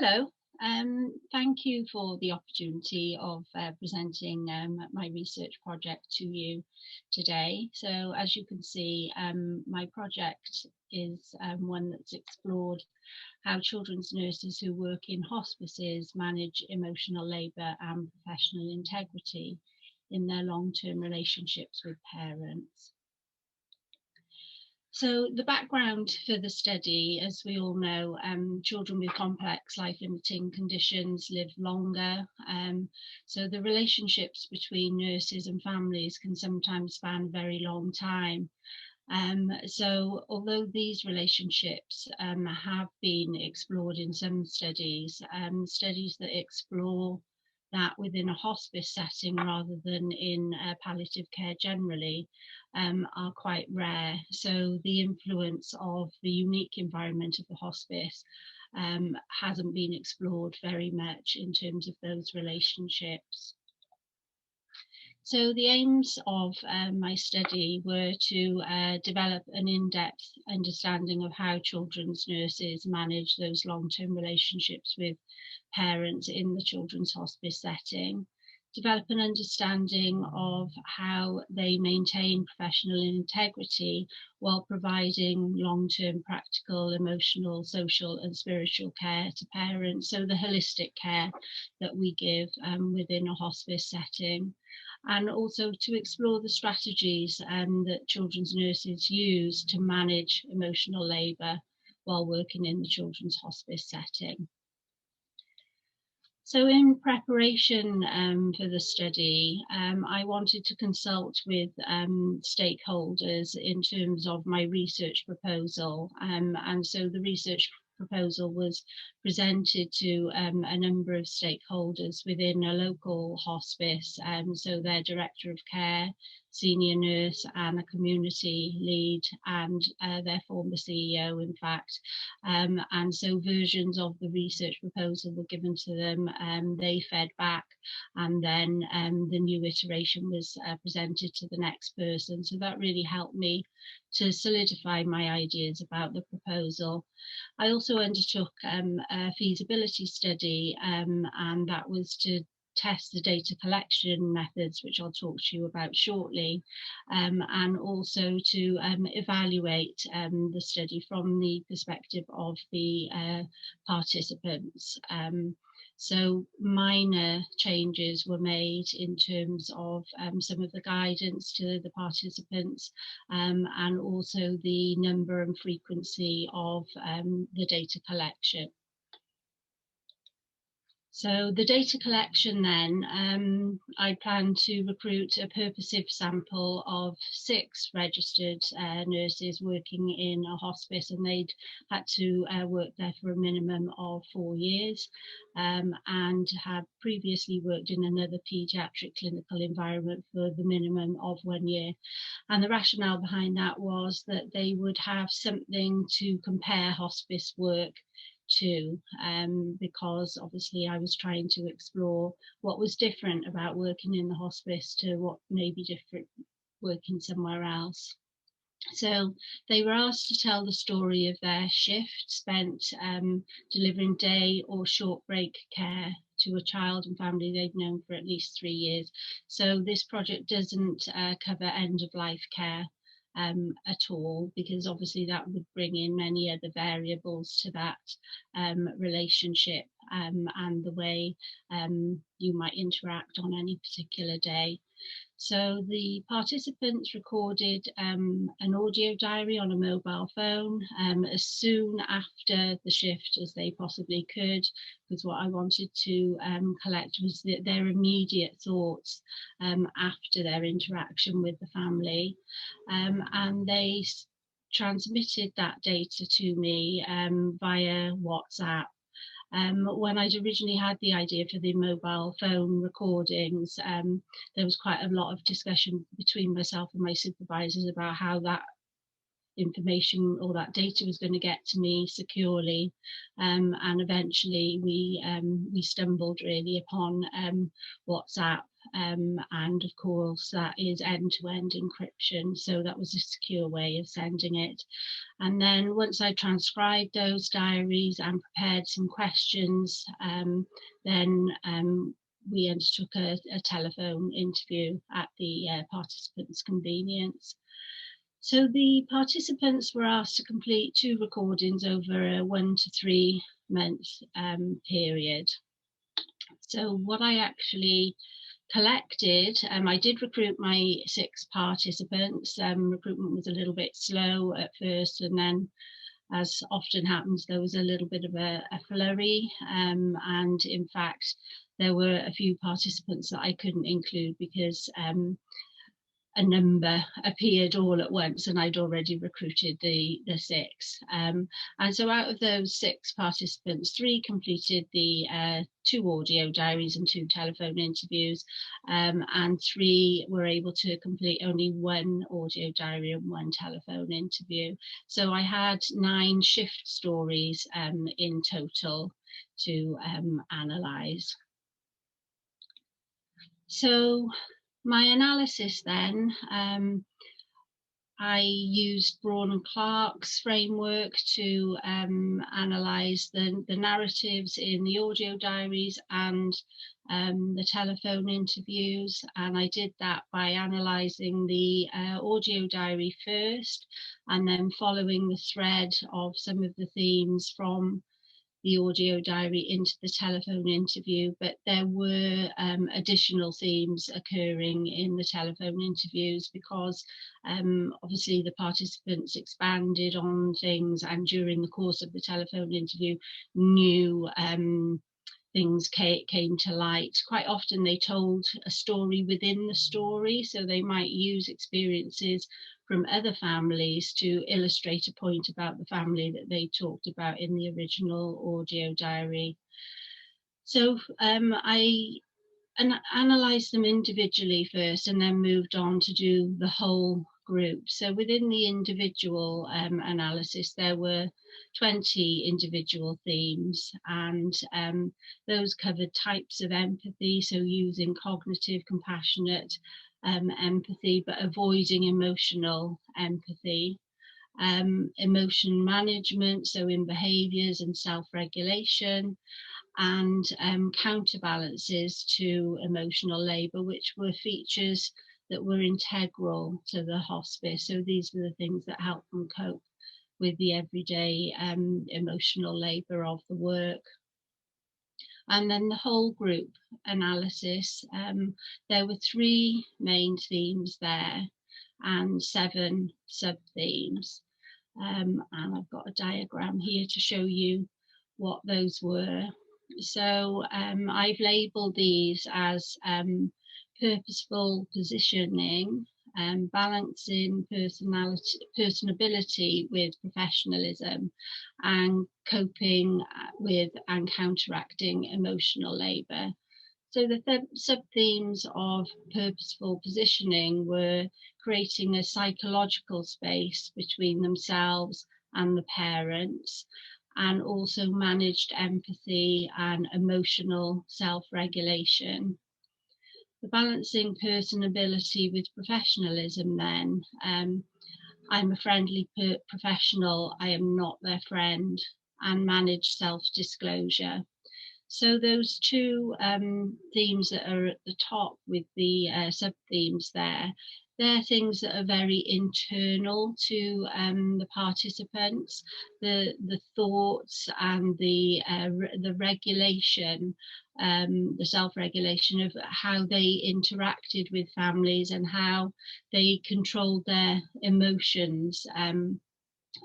Hello, thank you for the opportunity of presenting my research project to you today. So as you can see, my project is one that's explored how children's nurses who work in hospices manage emotional labour and professional integrity in their long-term relationships with parents. So the background for the study, as we all know, children with complex life-limiting conditions live longer. So the relationships between nurses and families can sometimes span a very long time. So although these relationships have been explored in some studies, studies that explore that within a hospice setting rather than in palliative care generally are quite rare. So the influence of the unique environment of the hospice hasn't been explored very much in terms of those relationships. So the aims of my study were to develop an in-depth understanding of how children's nurses manage those long-term relationships with parents in the children's hospice setting, develop an understanding of how they maintain professional integrity while providing long-term practical, emotional, social and spiritual care to parents, so the holistic care that we give within a hospice setting. And also to explore the strategies that children's nurses use to manage emotional labour while working in the children's hospice setting. So in preparation for the study, I wanted to consult with stakeholders in terms of my research proposal. And so the research proposal was presented to a number of stakeholders within a local hospice, so their director of care, senior nurse and a community lead and their former CEO, in fact. And so versions of the research proposal were given to them, they fed back, and then the new iteration was presented to the next person. So that really helped me to solidify my ideas about the proposal. I also undertook a feasibility study, and that was to test the data collection methods, which I'll talk to you about shortly, and also to evaluate the study from the perspective of the participants. So minor changes were made in terms of some of the guidance to the participants, and also the number and frequency of the data collection. So the data collection then, I plan to recruit a purposive sample of 6 registered nurses working in a hospice, and they'd had to work there for a minimum of 4 years and have previously worked in another paediatric clinical environment for the minimum of 1 year. And the rationale behind that was that they would have something to compare hospice work to, because obviously I was trying to explore what was different about working in the hospice to what may be different working somewhere else. So they were asked to tell the story of their shift spent delivering day or short break care to a child and family they've known for at least 3 years. So this project doesn't cover end of life care at all, because obviously that would bring in many other variables to that relationship and the way you might interact on any particular day. So the participants recorded an audio diary on a mobile phone as soon after the shift as they possibly could, because what I wanted to collect was their immediate thoughts after their interaction with the family. And they transmitted that data to me via WhatsApp. When I'd originally had the idea for the mobile phone recordings, there was quite a lot of discussion between myself and my supervisors about how that information or that data was going to get to me securely, and eventually we stumbled really upon WhatsApp and of course that is end-to-end encryption, so that was a secure way of sending it. And then once I transcribed those diaries and prepared some questions, then we undertook a telephone interview at the participants' convenience. So the participants were asked to complete 2 recordings over a 1 to 3 month period. So what I actually collected, I did recruit my 6 participants. Recruitment was a little bit slow at first, and then, as often happens, there was a little bit of a flurry, and in fact there were a few participants that I couldn't include because a number appeared all at once, and I'd already recruited the 6. And so out of those 6 participants, 3 completed the 2 audio diaries and 2 telephone interviews, and 3 were able to complete only 1 audio diary and 1 telephone interview. So I had 9 shift stories in total to analyse. So my analysis then, I used Braun and Clark's framework to analyse the narratives in the audio diaries and the telephone interviews. And I did that by analysing the audio diary first, and then following the thread of some of the themes from the audio diary into the telephone interview, but there were additional themes occurring in the telephone interviews because obviously the participants expanded on things, and during the course of the telephone interview new things came to light. Quite often they told a story within the story, so they might use experiences from other families to illustrate a point about the family that they talked about in the original audio diary. So I analysed them individually first, and then moved on to do the whole group. So within the individual analysis, there were 20 individual themes, and those covered types of empathy, so using cognitive, compassionate empathy, but avoiding emotional empathy. Emotion management, so in behaviours and self-regulation, and counterbalances to emotional labour, which were features that were integral to the hospice. So these were the things that helped them cope with the everyday emotional labour of the work. And then the whole group analysis, there were 3 main themes there and 7 sub-themes. And I've got a diagram here to show you what those were. So I've labelled these as purposeful positioning, balancing personability with professionalism, and coping with and counteracting emotional labour. So the sub-themes of purposeful positioning were creating a psychological space between themselves and the parents, and also managed empathy and emotional self-regulation. The balancing personability with professionalism then, I'm a friendly professional, I am not their friend, and manage self-disclosure. So those 2 themes that are at the top with the sub-themes there, they're things that are very internal to the participants, the thoughts and the regulation, the self-regulation of how they interacted with families and how they controlled their emotions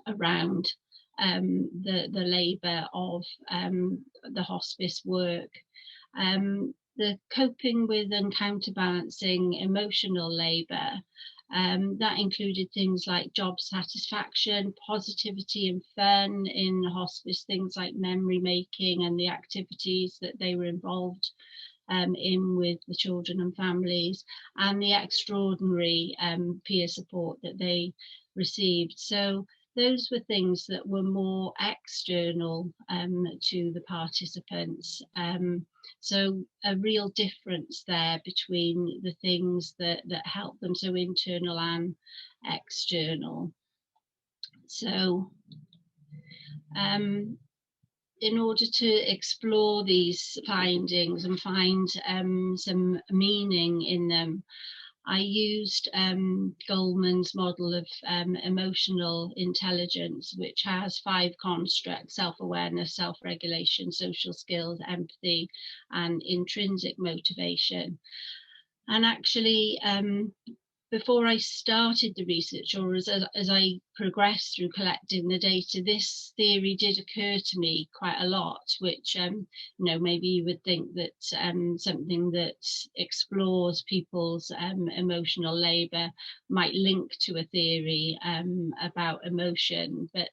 around the labour of the hospice work. The coping with and counterbalancing emotional labour, that included things like job satisfaction, positivity and fun in the hospice, things like memory making and the activities that they were involved in with the children and families, and the extraordinary peer support that they received. So those were things that were more external to the participants. So a real difference there between the things that help them, so internal and external. So in order to explore these findings and find some meaning in them, I used Goleman's model of emotional intelligence, which has 5 constructs: self-awareness, self-regulation, social skills, empathy, and intrinsic motivation. And actually, before I started the research, or as I progressed through collecting the data, this theory did occur to me quite a lot, which, maybe you would think that something that explores people's emotional labour might link to a theory about emotion, but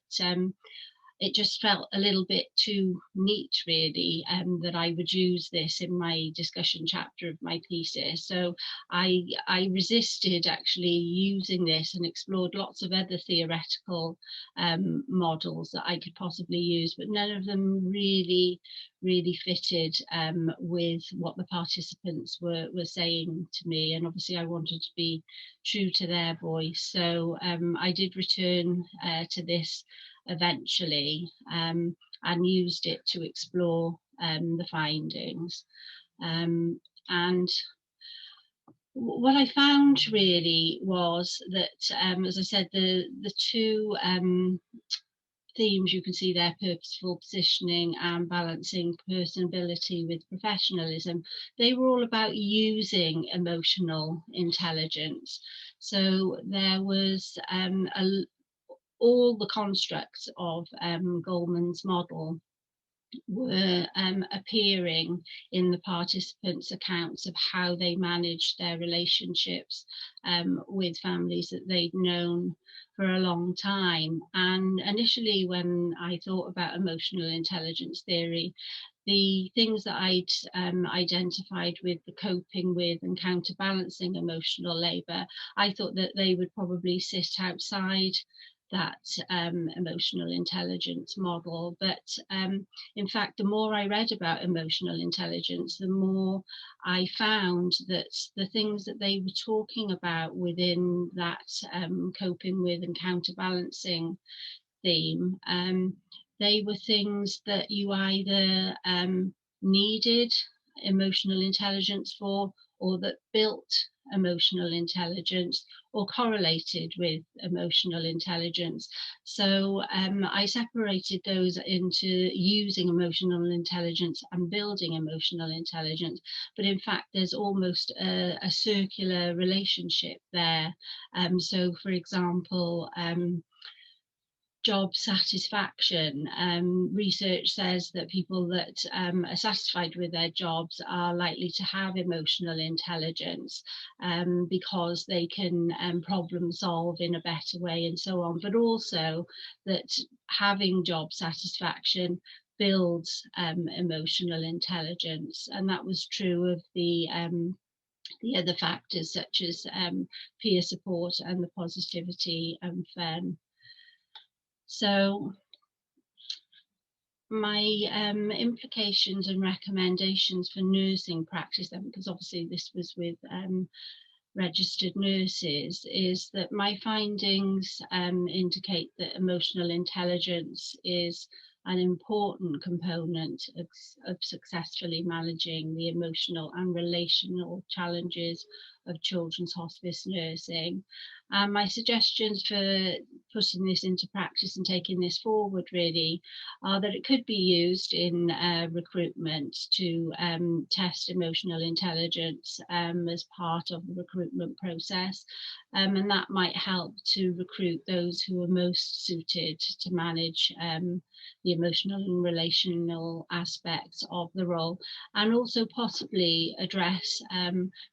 it just felt a little bit too neat, really, that I would use this in my discussion chapter of my thesis. So I resisted actually using this and explored lots of other theoretical models that I could possibly use, but none of them really fitted with what the participants were saying to me. And obviously I wanted to be true to their voice. So I did return to this eventually and used it to explore the findings. And what I found really was that, as I said, the 2 themes you can see there, purposeful positioning and balancing personability with professionalism, they were all about using emotional intelligence. So there was all the constructs of Goleman's model were appearing in the participants' accounts of how they managed their relationships with families that they'd known for a long time. And initially, when I thought about emotional intelligence theory, the things that I'd identified with the coping with and counterbalancing emotional labour, I thought that they would probably sit outside that emotional intelligence model. But in fact, the more I read about emotional intelligence, the more I found that the things that they were talking about within that coping with and counterbalancing theme, they were things that you either needed emotional intelligence for, or that built emotional intelligence, or correlated with emotional intelligence. So I separated those into using emotional intelligence and building emotional intelligence. But in fact, there's almost a circular relationship there. So for example, job satisfaction. Research says that people that are satisfied with their jobs are likely to have emotional intelligence because they can problem solve in a better way and so on, but also that having job satisfaction builds emotional intelligence. And that was true of the other factors such as peer support and the positivity and fun. So my implications and recommendations for nursing practice, then, because obviously this was with registered nurses, is that my findings indicate that emotional intelligence is an important component of successfully managing the emotional and relational challenges of children's hospice nursing. And my suggestions for putting this into practice and taking this forward really are that it could be used in recruitment to test emotional intelligence as part of the recruitment process. And that might help to recruit those who are most suited to manage the emotional and relational aspects of the role, and also possibly address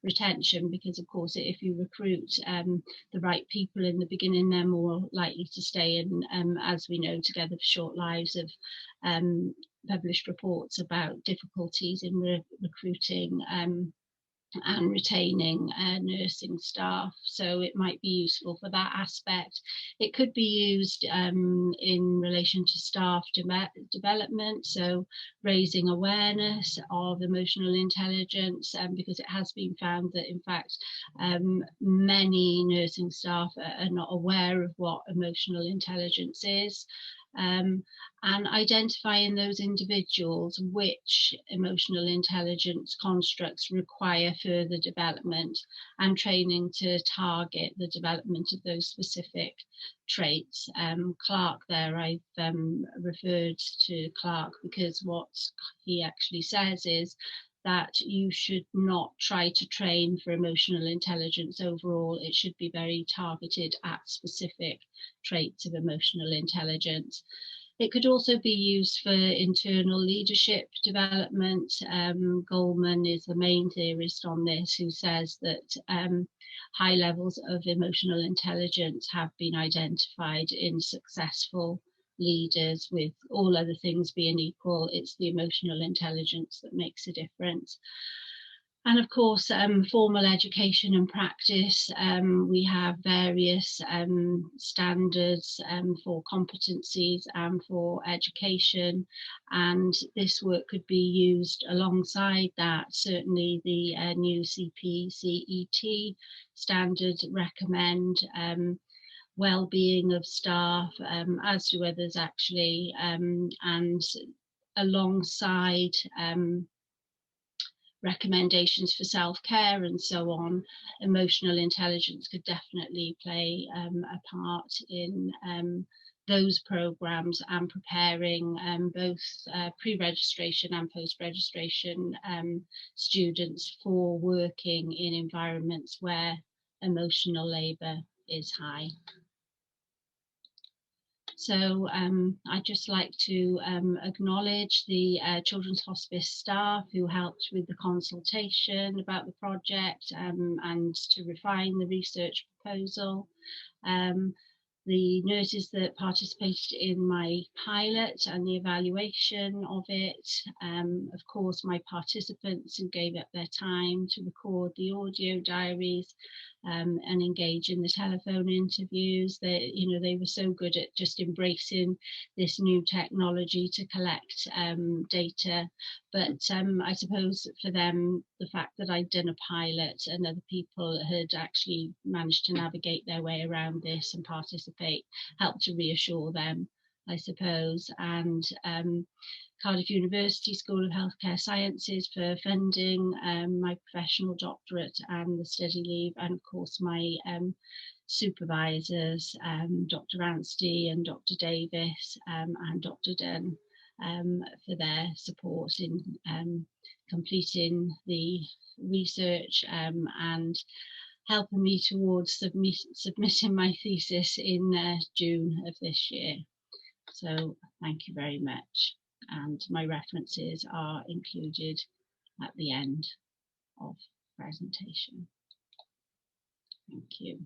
retention, because of course if you recruit the right people in the beginning, they're more likely to stay, and as we know, Together for Short Lives have published reports about difficulties in recruiting and retaining nursing staff. So it might be useful for that aspect. It could be used in relation to staff development, so raising awareness of emotional intelligence, because it has been found that in fact many nursing staff are not aware of what emotional intelligence is. And identifying those individuals which emotional intelligence constructs require further development, and training to target the development of those specific traits. Clark there, I've referred to Clark because what he actually says is that you should not try to train for emotional intelligence overall. It should be very targeted at specific traits of emotional intelligence. It could also be used for internal leadership development. Goleman is the main theorist on this, who says that high levels of emotional intelligence have been identified in successful leaders. With all other things being equal, it's the emotional intelligence that makes a difference. And of course, formal education and practice, we have various standards for competencies and for education, and this work could be used alongside that. Certainly the new CPCET standards recommend well-being of staff, as do others actually, and alongside recommendations for self-care and so on, emotional intelligence could definitely play a part in those programs, and preparing both pre-registration and post-registration students for working in environments where emotional labour is high. So I'd just like to acknowledge the Children's Hospice staff who helped with the consultation about the project and to refine the research proposal. The nurses that participated in my pilot and the evaluation of it, of course my participants who gave up their time to record the audio diaries and engage in the telephone interviews. They were so good at just embracing this new technology to collect data. But I suppose for them, the fact that I'd done a pilot and other people had actually managed to navigate their way around this and participate helped to reassure them, I suppose. And Cardiff University School of Healthcare Sciences for funding my professional doctorate and the study leave, and of course my supervisors, Dr. Anstey and Dr. Davis and Dr. Dunn, for their support in completing the research and helping me towards submitting my thesis in June of this year. So thank you very much. And my references are included at the end of the presentation. Thank you.